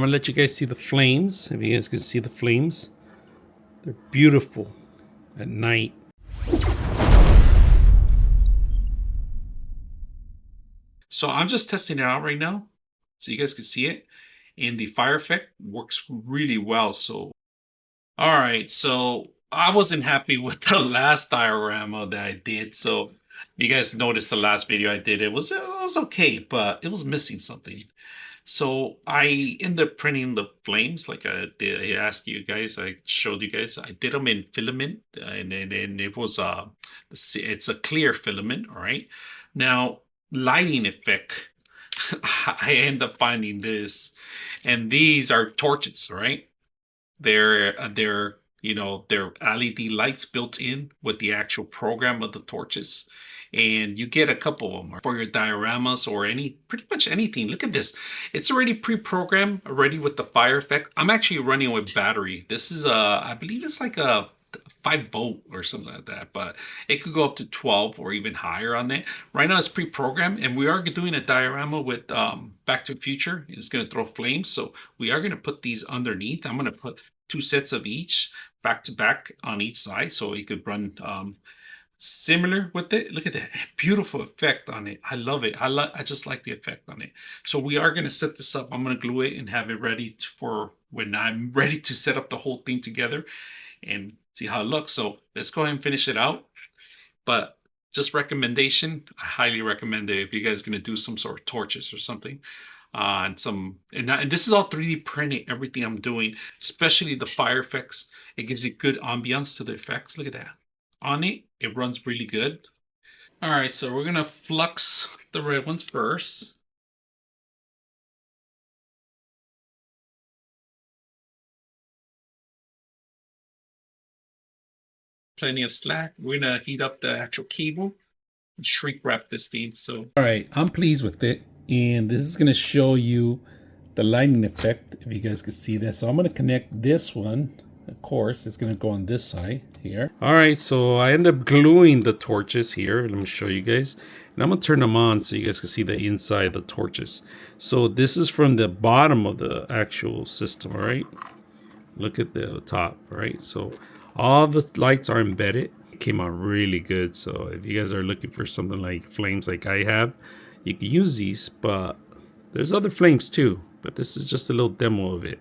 gonna let you guys see the flames. If you guys can see the flames, they're beautiful at night. So I'm just testing it out right now so you guys can see it. And the fire effect works really well. So, all right. So I wasn't happy with the last diorama that I did. So you guys noticed the last video I did. It was okay, but it was missing something. So I ended up printing the flames like I did. I asked you guys, I showed you guys. I did them in filament, and it was it's a clear filament. All right. Now lighting effect. I end up finding this, and these are torches. Right. They're they're LED lights built in with the actual program of the torches. And you get a couple of them for your dioramas or pretty much anything. Look at this. It's already pre-programmed already with the fire effect. I'm actually running with battery. This is I believe it's like a 5 volt or something like that, but it could go up to 12 or even higher on that. Right now it's pre-programmed, and we are doing a diorama with Back to the Future. It's going to throw flames, so we are going to put these underneath. I'm going to put 2 sets of each back to back on each side, so it could run similar with it. Look at that beautiful effect on it. I love it. I just like the effect on it. So we are going to set this up. I'm going to glue it and have it ready for when I'm ready to set up the whole thing together and see how it looks. So let's go ahead and finish it out. But just recommendation, I highly recommend it if you guys are going to do some sort of torches or something. And this is all 3D printing, everything I'm doing, especially the fire effects. It gives you good ambiance to the effects. Look at that. On it, it runs really good. All right, so we're going to flux the red ones first. Plenty of slack. We're going to heat up the actual cable and shrink wrap this thing. So, all right, I'm pleased with it. And this is going to show you the lighting effect, if you guys can see that. So I'm going to connect this one. Of course, it's going to go on this side here. All right, so I end up gluing the torches here. Let me show you guys. And I'm going to turn them on so you guys can see the inside of the torches. So this is from the bottom of the actual system, all right? Look at the top, right? So all the lights are embedded. It came out really good. So if you guys are looking for something like flames like I have, you can use these, but there's other flames too. But this is just a little demo of it.